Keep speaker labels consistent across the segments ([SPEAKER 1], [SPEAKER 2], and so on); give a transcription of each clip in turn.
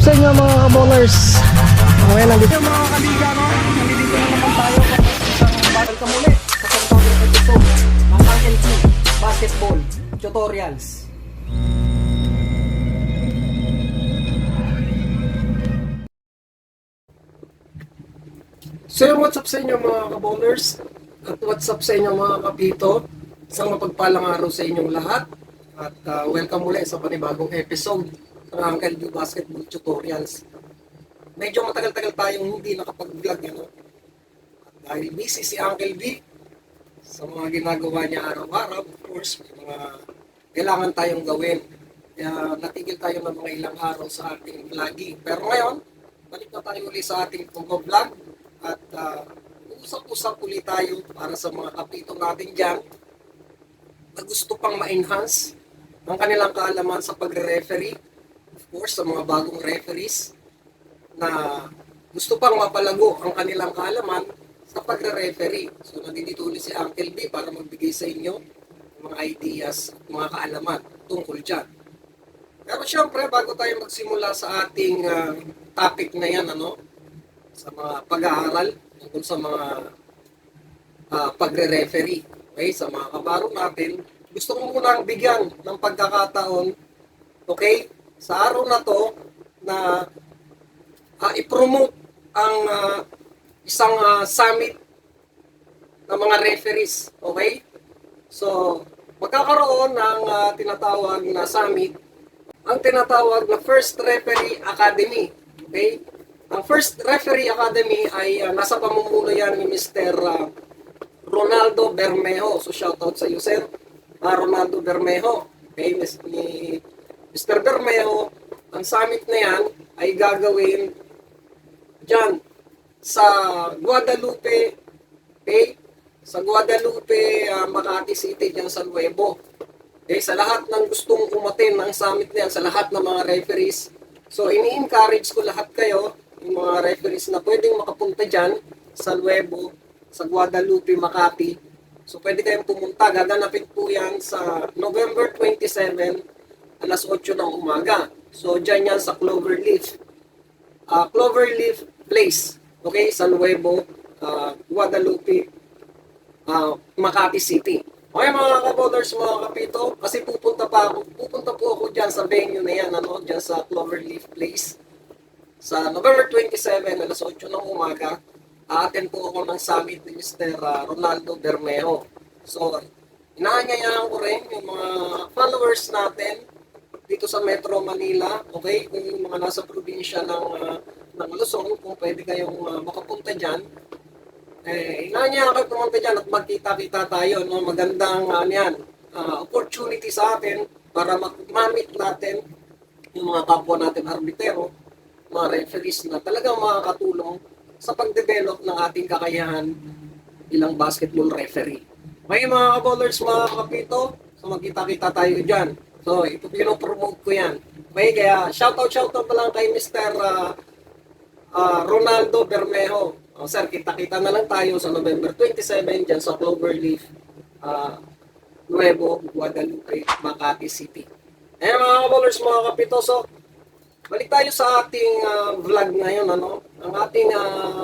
[SPEAKER 1] sa inyo mga kaballers? Okay, nandito
[SPEAKER 2] Yung mga kaliga, no? Nandito na naman tayo sa isang welcome ulit sa pagtawag episode ng Uncle P Basketball Tutorials. So what's up sa inyo mga kaballers? At what's up sa inyo mga kapito? Isang mapagpalang araw sa inyong lahat. At welcome ulit sa panibagong episode ng Uncle P Basketball Tutorials. Medyo matagal-tagal tayong hindi nakapag-vlog, ano? Dahil busy si Uncle B sa mga ginagawa niya araw-araw. Of course, may mga kailangan tayong gawin. Kaya natigil tayo ng mga ilang araw sa ating vlogging. Pero ngayon, balik na tayo ulit sa ating pag-vlog at usap-usap ulit tayo para sa mga kapito natin dyan na gusto pang ma-enhance ang kanilang kaalaman sa pagre-referee. Of course, sa mga bagong referees na gusto pang mapalago ang kanilang kaalaman sa pagre-referee. So, nandito ulit si Uncle B para magbigay sa inyo ng mga ideas at mga kaalaman tungkol dyan. Pero syempre, bago tayo magsimula sa ating topic na yan, ano, sa mga pag-aaral tungkol sa mga pagre-referee, okay, sa mga kabaro natin, gusto ko munang bigyan ng pagkakataon, okay, sa araw na to, na i-promote ang isang summit ng mga referees, okay? So, magkakaroon ng tinatawag na summit, ang tinatawag na First Referee Academy, okay? Ang First Referee Academy ay nasa pamumuno yan ni Mr. Ronaldo Bermejo. So, shoutout sa iyo, sir. Ronaldo Bermejo, okay? Ni Mr. Bermejo, ang summit na yan ay gagawin dyan sa Guadalupe, okay? Sa Guadalupe, Makati City, dyan sa Nuevo. Okay? Sa lahat ng gustong umatin ng summit na yan, sa lahat ng mga referees. So, ini-encourage ko lahat kayo, yung mga referees na pwedeng makapunta dyan sa Nuevo, sa Guadalupe, Makati. So, pwede kayong pumunta. Gaganapin po yan sa November 27, alas 8 ng umaga. So, dyan yan sa Cloverleaf. Cloverleaf Place, okay, sa Nuevo, Guadalupe, Makati City. Okay mga kaboders, mga kapito, kasi pupunta po ako dyan sa venue na yan, ano, dyan sa Cloverleaf Place. Sa November 27, alas 8 ng umaga, a-attend po ako ng summit ni Mr. Ronaldo Bermejo. So, inaanyayahan ko rin yung mga followers natin dito sa Metro Manila, okay, kung yung mga nasa probinsya ng Luzon, kung pwede kayong makapunta dyan, inaanyayahan kayo pumunta dyan at magkita-kita tayo, no? Magandang opportunity sa atin para mamit natin yung mga kapwa natin arbitero, mga referees na talagang makakatulong sa pag-develop ng ating kakayahan bilang basketball referee. Okay mga kaballers, mga kapito, so magkita-kita tayo dyan. So, ito pinopromote ko yan. Okay, kaya shoutout pa lang kay Mr. Ronaldo Bermejo. Sir, kita-kita na lang tayo sa November 27 dyan sa Cloverleaf, Nuevo, Guadalupe, Makati City. Mga kaballers, mga kapito, so balik tayo sa ating vlog ngayon, ano? Ang ating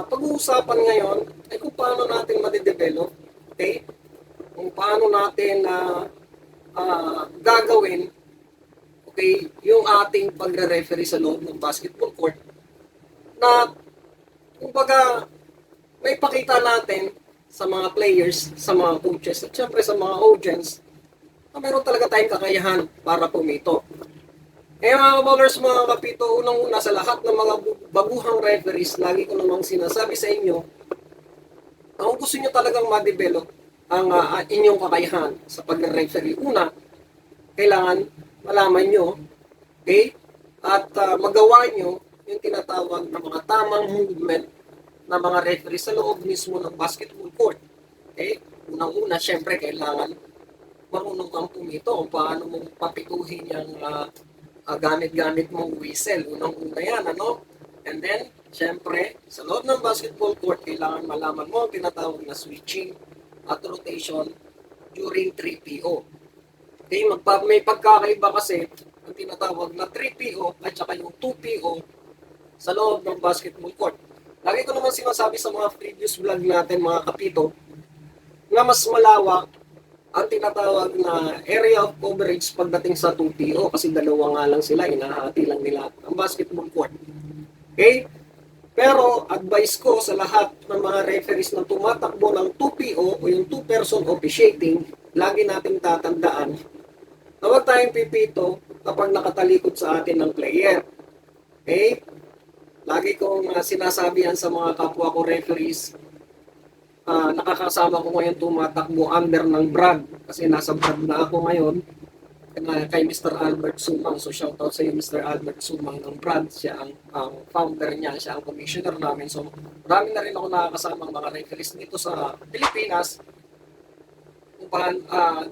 [SPEAKER 2] pag-uusapan ngayon ay kung paano natin ma-develop, okay? Kung paano natin gagawin, okay, yung ating pagre-referee sa loob ng basketball court na, kumbaga, may pakita natin sa mga players, sa mga coaches, at syempre sa mga audience na meron talaga tayong kakayahan para pumito. Mga ballers, mga kapito, unang-una sa lahat ng mga baguhang referees, lagi ko namang sinasabi sa inyo, kung gusto nyo talagang ma-develop ang inyong kakayahan sa pag-referee, una, kailangan malaman nyo, okay, at magawa nyo yung tinatawag na mga tamang movement na mga referee sa loob mismo ng basketball court. Okay? Unang-una, syempre, kailangan marunong kang pumito kung paano mong papituhin yung gamit-gamit mong whistle. Unang-una yan, ano? And then, syempre, sa loob ng basketball court, kailangan malaman mo ang tinatawag na switching at rotation during 3PO. Okay, may pagkakaiba kasi ang tinatawag na 3PO at saka yung 2PO sa loob ng basketball court. Lagi ko naman sinasabi sa mga previous vlog natin, mga kapito, na mas malawak ang tinatawag na area of coverage pagdating sa 2PO kasi dalawa nga lang sila, inahati lang nila ang basketball court. Okay? Pero advice ko sa lahat ng mga referees na tumatakbo ng 2PO o yung two-person officiating, lagi nating tatandaan na huwag tayong pipito kapag nakatalikod sa atin ng player. Okay? Lagi kong sinasabi yan sa mga kapwa ko referees. Nakakasama ko ngayon tumatakbo under ng Brad kasi nasa Brad na ako ngayon kay Mr. Albert Sumang. So shoutout sa iyo Mr. Albert Sumang ng Brad. Siya ang founder niya, siya ang commissioner namin. So marami na rin ako nakakasama mga referees dito sa Pilipinas kung paano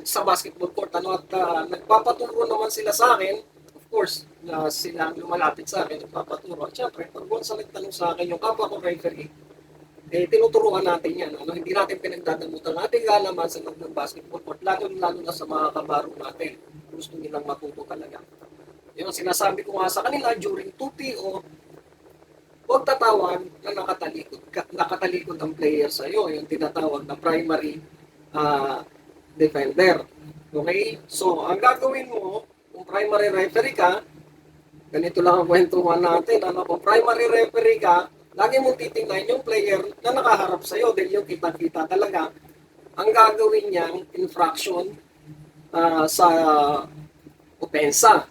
[SPEAKER 2] sa basketball court. At nagpapaturo naman sila sa akin, of course, sila lumalapit sa akin, nagpapaturo. At syempre, pag once nagtanong sa akin yung kapwa ko referee, tinuturuan natin yan. Hindi natin pinagdadamutan natin kalaman sa loob ng basketball court, lalo na sa mga kabaro natin. Gusto nilang matuto talaga. Yun ang sinasabi ko nga sa kanila during 2PO, huwag tatawag na nakatalikod ang player sa iyo, yung tinatawag na primary defender. Okay? So, ang gagawin mo, kung primary referee ka, ganito lang ang kwentuhan natin. Kung primary referee ka, lagi mong titingnan yung player na nakaharap sa'yo dahil yung kita-kita talaga ang gagawin niyang infraction sa opensa.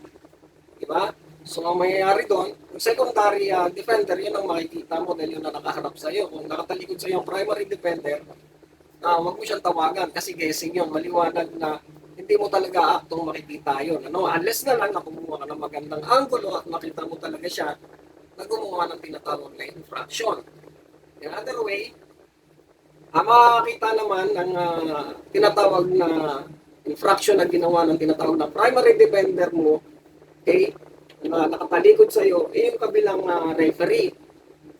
[SPEAKER 2] Diba? So, ang mangyayari doon, yung secondary defender, yun ang makikita mo dahil yun na nakaharap sa'yo. Kung nakatalikod sa'yo yung primary defender, wag mo siyang tawagan kasi guessing yun. Maliwanag na hindi mo talaga aktong makikita yun. Unless na lang na kumuha ka ng magandang angulo at makita mo talaga siya na gumawa ng tinatawag na infraction. In other way, makakita naman ng tinatawag na infraction na ginawa ng tinatawag na primary defender mo, okay, na nakatalikod sa iyo, yung kabilang referee.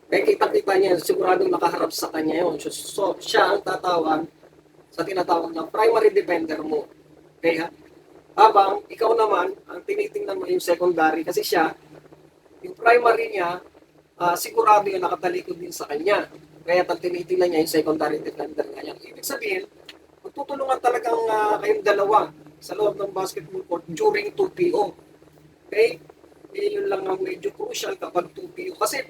[SPEAKER 2] Kaya kita-kita niya, siguradong nakaharap sa kanya yun. So, siya ang tatawag sa tinatawag na primary defender mo. Okay, ha? Habang ikaw naman, ang tinitingnan mo yung secondary kasi siya, yung primary niya, sigurado yung nakatalikod din sa kanya. Kaya tinitingnan niya yung secondary defender niya. Ibig sabihin, magtutulungan talagang kayong dalawa sa loob ng basketball court during 2PO. Okay? Yun lang ang medyo crucial kapag 2PO. Kasi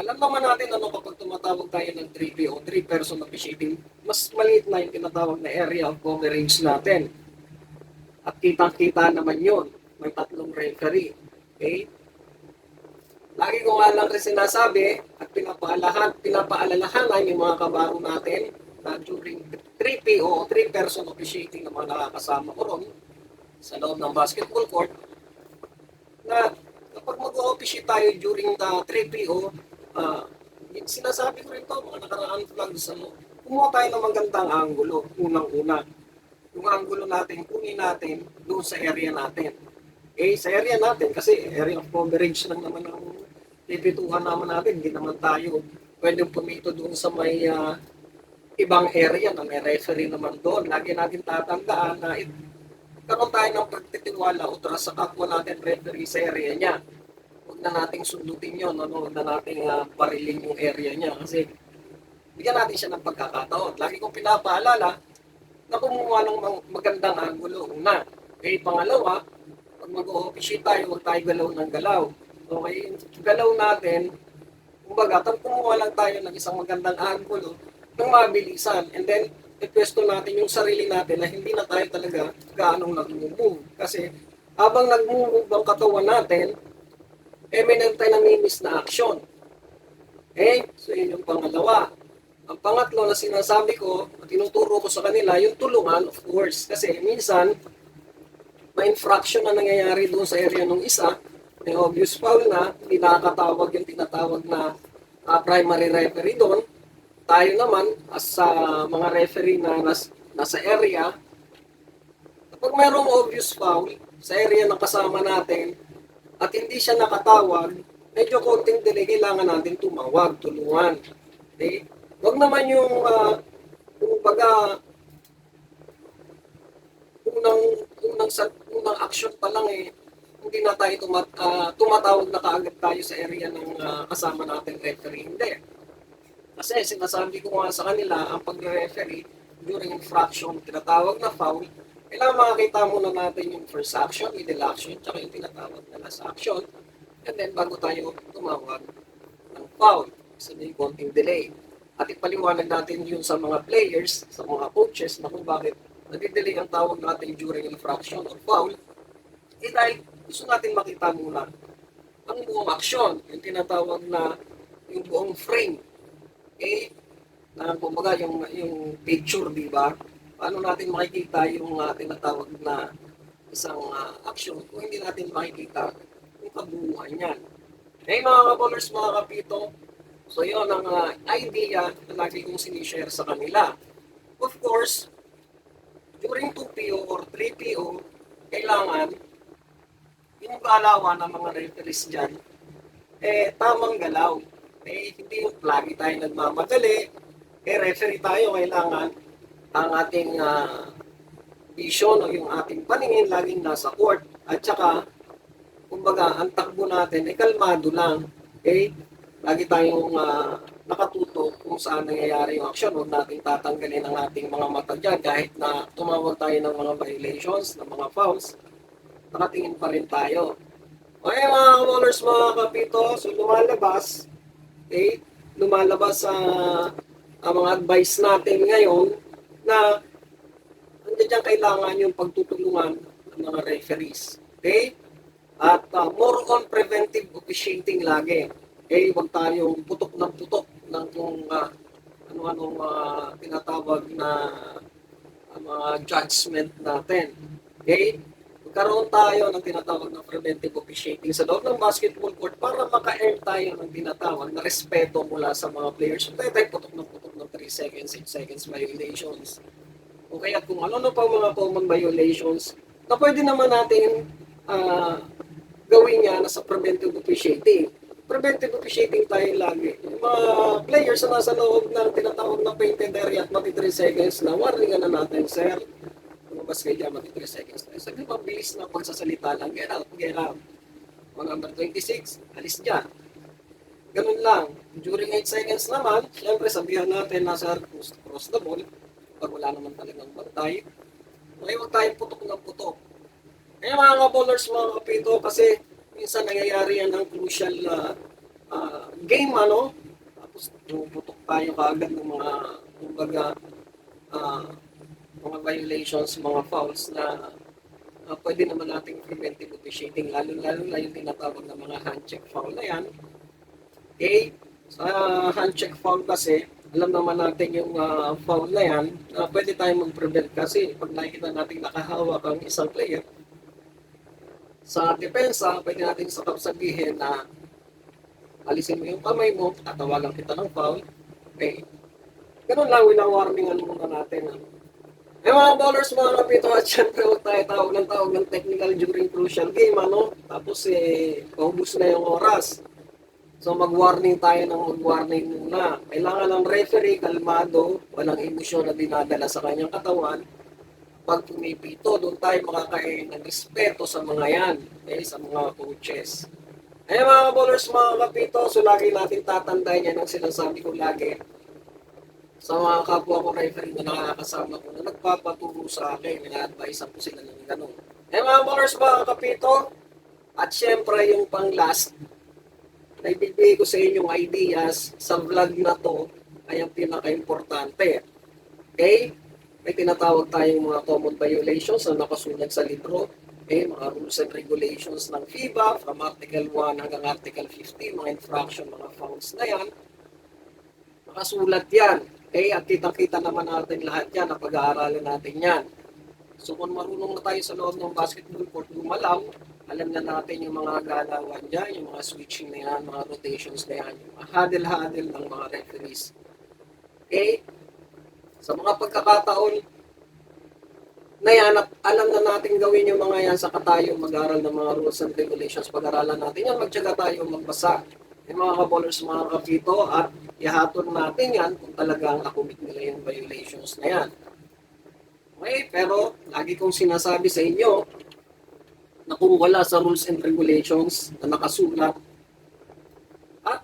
[SPEAKER 2] alam naman natin kapag tumatawag tayo ng 3PO, 3-person officiating, mas maliit na yung tinatawag na area of coverage natin. At kitang-kita naman yun. May 3 referee. Okay? Lagi ko nga lang rin sinasabi at pinapaalalahanan yung mga kabaro natin na during 3PO o 3-person officiating na mga nakakasama ko ron sa loob ng basketball court na kapag mag-officiate tayo during the 3PO, sinasabi ko rin to, mga nakaraan vlogs, kumuha tayo ng magandang angulo, unang-una. Yung angulo natin, kunin natin doon sa area natin. Sa area natin, kasi area of coverage lang naman ang pipituhan naman natin, hindi naman tayo pwedeng pumito doon sa may ibang area na may referee naman doon. Lagi natin tatandaan na karoon tayo ng pagtitiwala o trust sa kapwa natin referee sa area niya. Huwag na nating sundutin yun, huwag na nating barilin yung area niya kasi bigyan natin siya ng pagkakataon. Lagi kong pinapaalala na kumuha ng magandang angulo. Una. Pangalawa, pag mag-officiate tayo, huwag tayo galaw ng galaw. Okay, galaw natin, kumbaga, kumuha lang tayo ng isang magandang angulo ng mabilisan. And then, ipwesto natin yung sarili natin na hindi na tayo talaga gaanong nag-move. Kasi, habang nag-move ang katawan natin, meron tayo namimiss na action. Okay? So, yun yung pangalawa. Ang pangatlo na sinasabi ko, tinuturo ko sa kanila, yung tulungan, of course. Kasi, minsan, may infraction na nangyayari doon sa area ng isa, may obvious foul na, hindi nakakatawag yung tinatawag na primary referee doon. Tayo naman, as mga referee na nasa area, kapag mayroong obvious foul sa area na kasama natin, at hindi siya nakatawag, medyo konting delay, kailangan natin tumawag, tulungan. Okay? Huwag naman yung, kumbaga, unang action pa lang hindi na tayo tumatawag na kaagad tayo sa area ng kasama natin referee. Hindi. Kasi sinasabi ko nga sa kanila, ang pag-referee during infraction, tinatawag na foul, kailangan makakita muna natin yung first action, middle action, tsaka yung tinatawag na last action. And then bago tayo tumawag ng foul, sabihin konting delay. At ipaliwanag natin yun sa mga players, sa mga coaches, na kung bakit nadidelay ang tawag natin during infraction or foul, dahil gusto natin makita muna ang buong aksyon, yung tinatawag na yung buong frame. Okay? Na kumbaga yung picture, di ba? Paano natin makikita yung tinatawag na isang action kung hindi natin makikita yung kabuuan niyan. Hey mga ka-ballers, mga kapito, so yun ang idea na lagi kong sinishare sa kanila. Of course, during 2PO or 3PO, kailangan yung galawan ng mga referees dyan, tamang galaw. Hindi yung lagi tayo nagmamadali. Referee tayo, kailangan ang ating vision o yung ating paningin laging nasa court. At saka, kumbaga, ang takbo natin kalmado lang. Lagi tayong nakatutok kung saan nangyayari yung action. Huwag natin tatanggalin ang ating mga mata dyan kahit na tumawag tayo ng mga violations, ng mga fouls. Nakatingin pa rin tayo. Okay mga ballers, mga kapito, so lumalabas ang mga advice natin ngayon na nandiyan kailangan yung pagtutulungan ng mga referees. Okay? At more on preventive officiating lagi. Okay? Huwag tayong putok ng kung ano-anong tinatawag na mga judgment natin. Okay? Magkaroon tayo ng tinatawag na preventive officiating sa loob ng basketball court para maka-earn tayo ng tinatawag na respeto mula sa mga players. Tayo putok ng 3 seconds, 8 seconds violations. Okay, at kung ano pa mga common violations na pwede naman natin gawin yan sa preventive officiating. Preventive officiating tayo lagi. Yung mga players na nasa loob ng tinatawag na painted area at mati 3 seconds na warningan na natin, sir. Lumabas kayo dyan, mati 3 seconds na. Sabi, mabilis na pagsasalita lang. Get out, get out. Mga number 26, alis dyan. Ganun lang. During 8 seconds naman, syempre sabihan natin na sir, cross the ball. Pag wala naman talagang bantay. Okay, huwag tayong putok ng putok. Kaya mga ballers, mga kapito, kasi minsan nangyayari yan ng crucial game, ano? Tapos putok tayo kaagad ng mga, kumbaga, mga violations, mga fouls na pwede naman nating preventive officiating, lalo-lalo na yung tinatawag na mga hand check foul na yan. Okay? Sa hand check foul kasi, alam naman natin yung foul na yan, pwede tayong mag-prevent kasi pag nakikita natin nakahawak ang isang player, sa depensa, pwede natin sabihin na alisin mo yung kamay mo, tatawagan kita ng foul. Okay. Ganun lang, winawarningan muna natin. Mga ballers, mga kapito, at syempre huwag tayo tawag ng technical during crucial game, ano? Tapos paubos na yung oras. So mag-warning tayo ng mag-warning muna. Kailangan ng referee kalmado, walang emosyon na dinadala sa kanyang katawan. Pag pumipito, doon tayo makakain ng respeto sa mga yan, sa mga coaches. Mga ballers, mga kapito, so lagi natin tatandaan yan ang sinasabi ko lagi sa mga kapwa ko referee na nakakasama ko na nagpapaturo sa akin, na-advise ko sila ng gano'n. Mga ballers, mga kapito, at syempre yung pang-last, na ibibigay ko sa inyong ideas sa vlog na to ay ang pinaka-importante. Okay? May tinatawag tayong mga common violations na nakasulat sa libro. Okay? Mga rules and regulations ng FIBA from Article 1 hanggang Article 15, mga infraction, mga fouls na yan. Nakasulat yan. Okay? At kitang-kita naman natin lahat yan na pag-aaralan natin yan. So kung marunong na tayo sa loob ng basketball court gumalaw, alam na natin yung mga galawan dyan, yung mga switching na yan, mga rotations na yan, yung mga huddle-huddle ng mga referees. Okay? Sa mga pagkakataon na yan, alam na natin gawin yung mga yan sa tayo mag-aral ng mga rules and regulations. Pag-aralan natin yan, magtyaga tayo magbasa. Yung mga ka-ballers, mga kapito, at ihaton natin yan kung talagang nakumit nila yung violations na yan. Okay, pero lagi kong sinasabi sa inyo, na kung wala sa rules and regulations na nakasulat at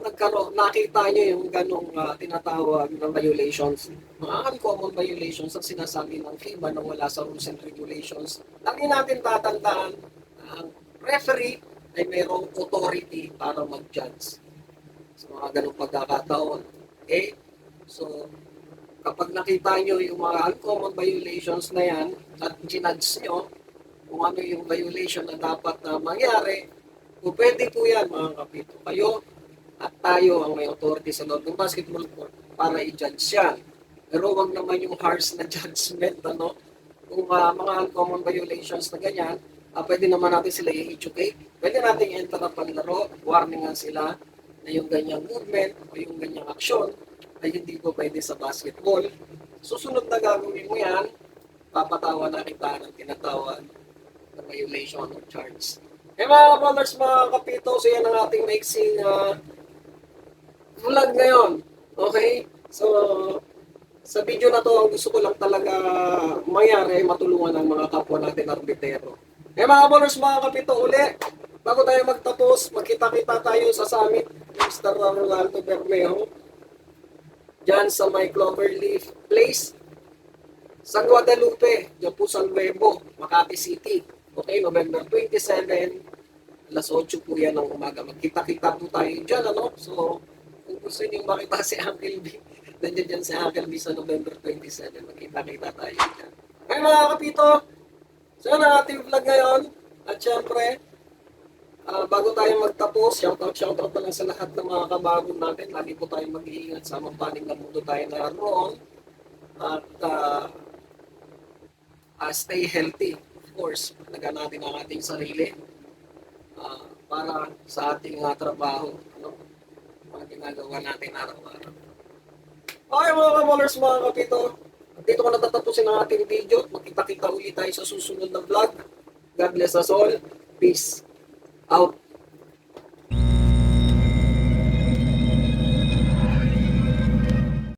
[SPEAKER 2] nakita nyo yung ganong tinatawag na violations, mga uncommon violations ang sinasabi ng FIBA na wala sa rules and regulations, lagi natin tatandaan na ang referee ay mayroong authority para mag-judge sa mga ganong pagkakataon. Okay? So, kapag nakita nyo yung mga uncommon violations na yan at ginudge nyo kung ano yung violation na dapat na mangyari, kung pwede po yan mga kapito. Kayo at tayo ang may authority sa loob ng basketball court para i-judge yan. Pero wag naman yung harsh na judgment, ano? Kung mga uncommon violations na ganyan, pwede naman natin sila i-educate. Pwede natin i-interrupt ang laro, warningan sila na yung ganyang movement o yung ganyang aksyon ay hindi po pwede sa basketball. Susunod na gagawin mo yan, papatawan na kita ng tinatawag na violation or charge. Eh mga brothers, mga kapito, so yan ang ating mixing vlog ngayon. Okay? So, sa video na to, ang gusto ko lang talaga mangyari, matulungan ang mga kapwa natin arbitero. Eh mga brothers, mga kapito, uli, bago tayo magtapos, magkita-kita tayo sa summit ni Mr. Ronaldo Bermejo dyan sa may Cloverleaf Place sa Guadalupe, dyan po sa Nuevo, Makati City. Okay, November 27, alas 8 po yan ng umaga. Magkita-kita po tayo dyan, ano? So, kung gusto niyo makita si Uncle B, nandiyan dyan si Uncle B sa November 27. Magkita-kita tayo dyan. Okay, mga kapito, so yan ang ating vlog ngayon. At syempre, bago tayo magtapos, shoutout na lang sa lahat ng mga kabago natin. Lagi po tayong mag-iingat sa mampaning na mundo tayo naroon. At stay healthy. Of course, palagaan natin ang ating sarili para sa ating trabaho. Ano? Mga ginagawa natin araw-araw. Okay mga kamolers, mga kapito. At dito ko natatapusin ang ating video. Magkita-kita ulit tayo sa susunod na vlog. God bless us all. Peace out.